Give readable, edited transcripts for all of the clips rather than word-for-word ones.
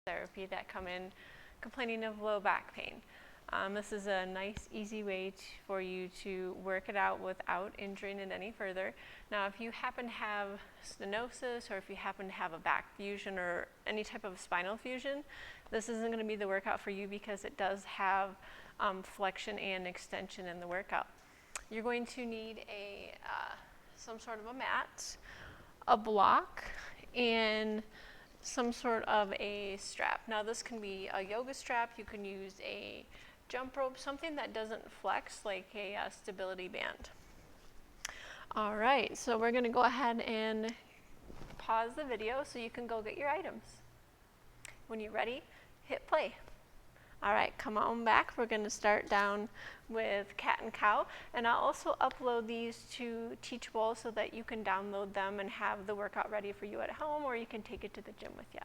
therapy that come in complaining of low back pain. This is a nice, easy way for you to work it out without injuring it any further. Now, if you happen to have stenosis, or if you happen to have a back fusion or any type of spinal fusion, this isn't going to be the workout for you because it does have flexion and extension in the workout. You're going to need some sort of a mat, a block, and some sort of a strap. Now, this can be a yoga strap. You can use a jump rope, something that doesn't flex, like a stability band. All right, so we're going to go ahead and pause the video so you can go get your items. When you're ready, hit play. All right, come on back. We're going to start down with CatCow, and I'll also upload these to Teachable so that you can download them and have the workout ready for you at home, or you can take it to the gym with you.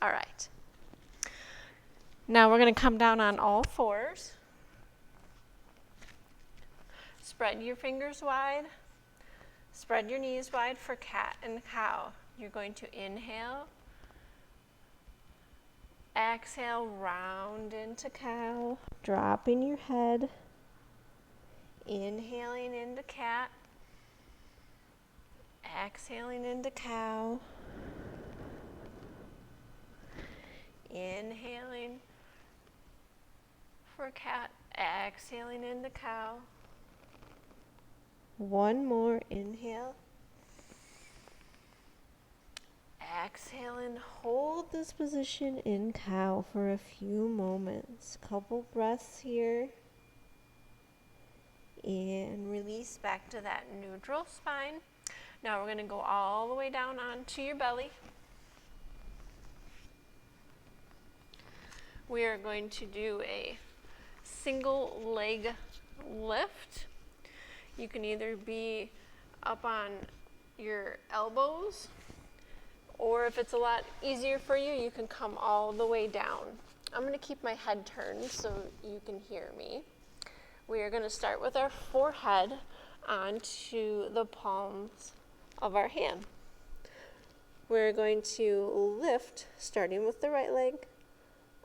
All right. Now we're going to come down on all fours. Spread your fingers wide. Spread your knees wide for CatCow. You're going to inhale. Exhale, round into cow, dropping your head, inhaling into cat, exhaling into cow, inhaling for cat, exhaling into cow. One more, inhale. Exhale and hold this position in cow for a few moments. Couple breaths here. And release back to that neutral spine. Now we're going to go all the way down onto your belly. We are going to do a single leg lift. You can either be up on your elbows, or if it's a lot easier for you, you can come all the way down. I'm going to keep my head turned so you can hear me. We are going to start with our forehead onto the palms of our hand. We're going to lift, starting with the right leg,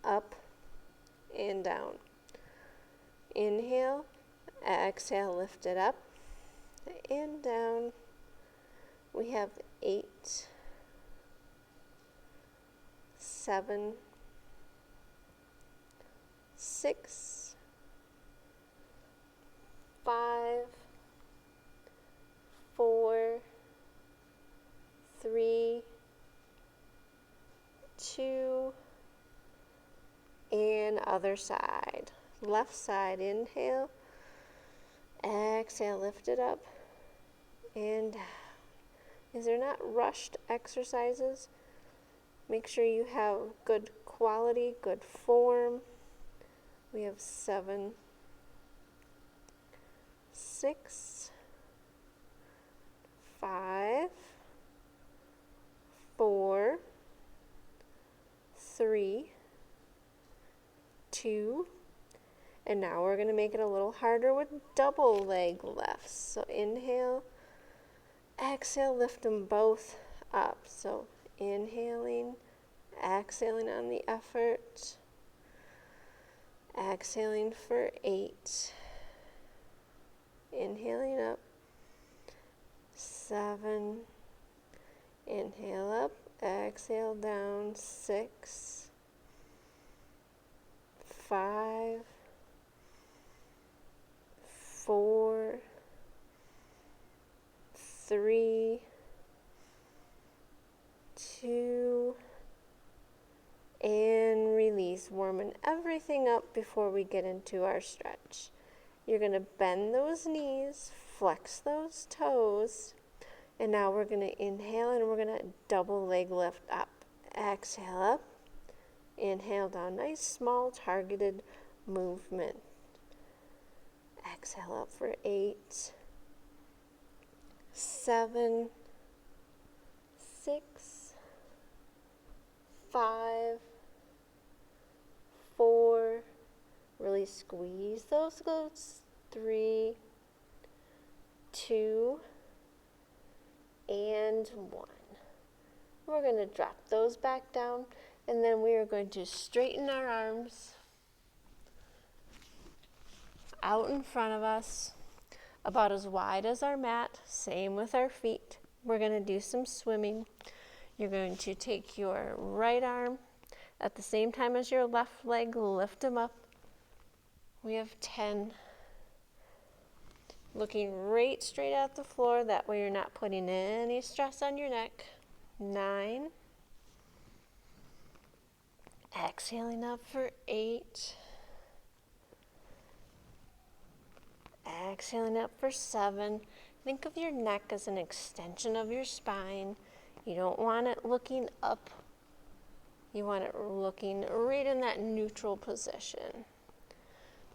up and down. Inhale, exhale, lift it up and down. We have 8, 7, 6, 5, 4, 3, 2, and other side. Left side, inhale, exhale, lift it up and down. These are not rushed exercises. Make sure you have good quality, good form. We have 7, 6, 5, 4, 3, 2, and now we're going to make it a little harder with double leg lifts. So inhale, exhale, lift them both up. So inhaling, exhaling on the effort, exhaling for 8, inhaling up, 7, inhale up, exhale down, 6, 5, 4, 3, 2, and release, warming everything up before we get into our stretch. You're going to bend those knees, flex those toes, and now we're going to inhale and we're going to double leg lift up. Exhale up, inhale down, nice small targeted movement. Exhale up for 8, 7, 6, 5, 4, really squeeze those glutes, 3, 2, and 1. We're going to drop those back down. And then we are going to straighten our arms out in front of us, about as wide as our mat. Same with our feet. We're going to do some swimming. You're going to take your right arm at the same time as your left leg, lift them up. We have 10. Looking right straight at the floor, that way you're not putting any stress on your neck. 9. Exhaling up for 8. Exhaling up for 7. Think of your neck as an extension of your spine. You don't want it looking up. You want it looking right in that neutral position.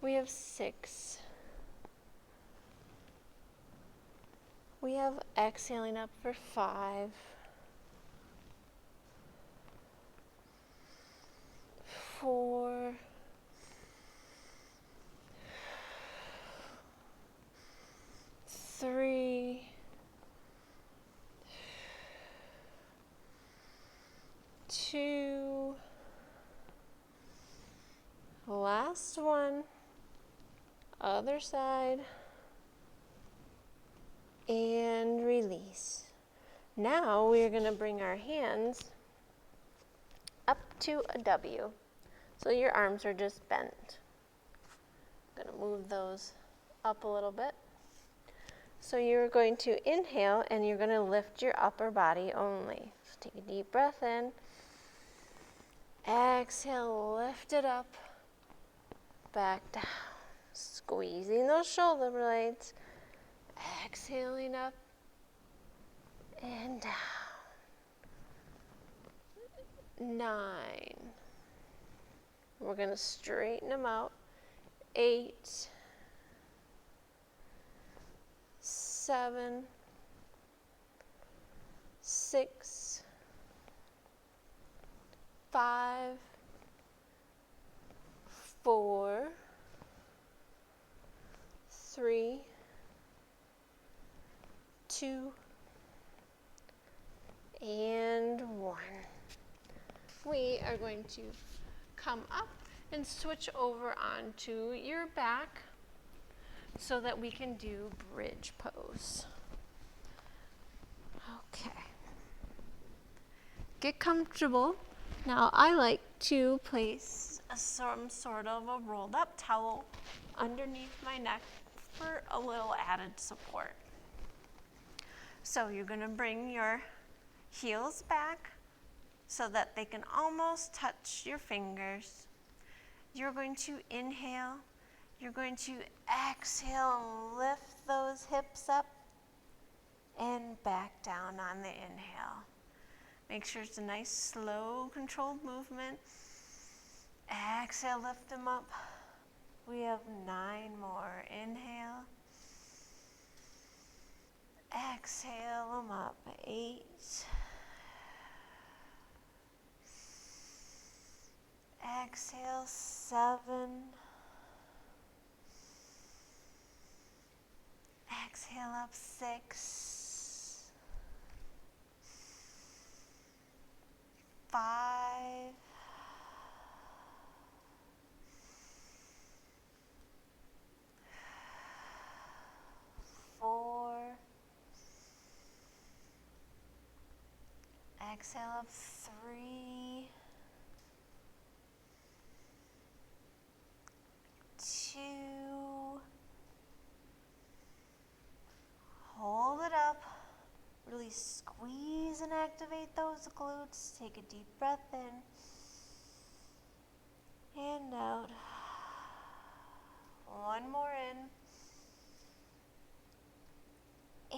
We have 6. We have exhaling up for 5. 4. 3. 2. Last one. Other side. And release. Now we are going to bring our hands up to a W. So your arms are just bent. I'm going to move those up a little bit. So you're going to inhale and you're going to lift your upper body only. So take a deep breath in. Exhale, lift it up. Back down. Squeezing those shoulder blades. Exhaling up and down. 9. We're going to straighten them out. 8. 7. 6. 5. 4. 3. 2. And 1. We are going to come up and switch over onto your back so that we can do bridge pose. Okay. Get comfortable. Now I like to place some sort of a rolled up towel underneath my neck for a little added support. So you're going to bring your heels back so that they can almost touch your fingers. You're going to inhale. You're going to exhale and lift those hips up and back down on the inhale. Make sure it's a nice, slow, controlled movement. Exhale, lift them up. We have 9 more. Inhale. Exhale them up. 8. Exhale, 7. Exhale up, 6. 5. 4. Exhale up, 3. 2. Hold it up. Really squeeze and activate those glutes. Take a deep breath in and out. 1 more in.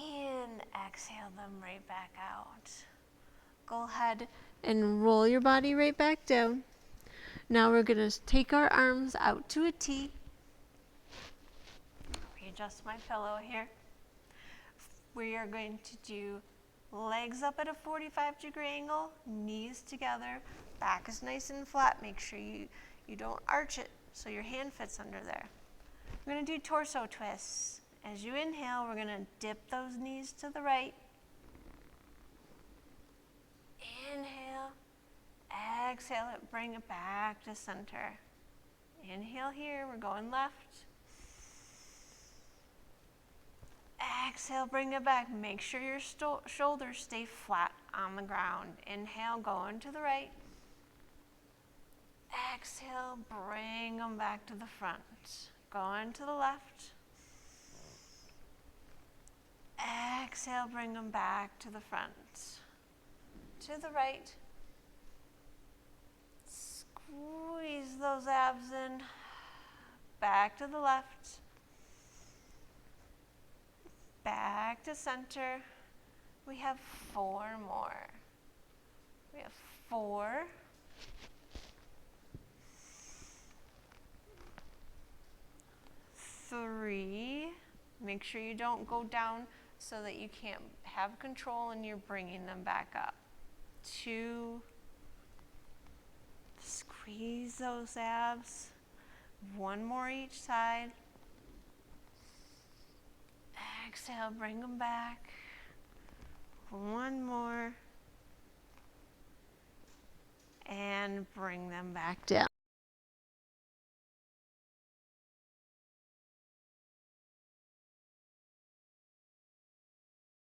And exhale them right back out. Go ahead and roll your body right back down. Now we're going to take our arms out to a T. Readjust my pillow here. We are going to do legs up at a 45-degree angle, knees together, back is nice and flat. Make sure you don't arch it so your hand fits under there. We're going to do torso twists. As you inhale, we're going to dip those knees to the right. Inhale, Exhale it, bring it back to center. Inhale here, we're going left. Exhale, bring it back. Make sure your shoulders stay flat on the ground. Inhale, going to the right. Exhale, bring them back to the front. Going to the left. Exhale, bring them back to the front. To the right. Squeeze those abs in. Back to the left. Back to center. We have 4 more. We have 4. 3. Make sure you don't go down so that you can't have control and you're bringing them back up. 2. Squeeze those abs. 1 more each side. Exhale, bring them back. 1 more. And bring them back down.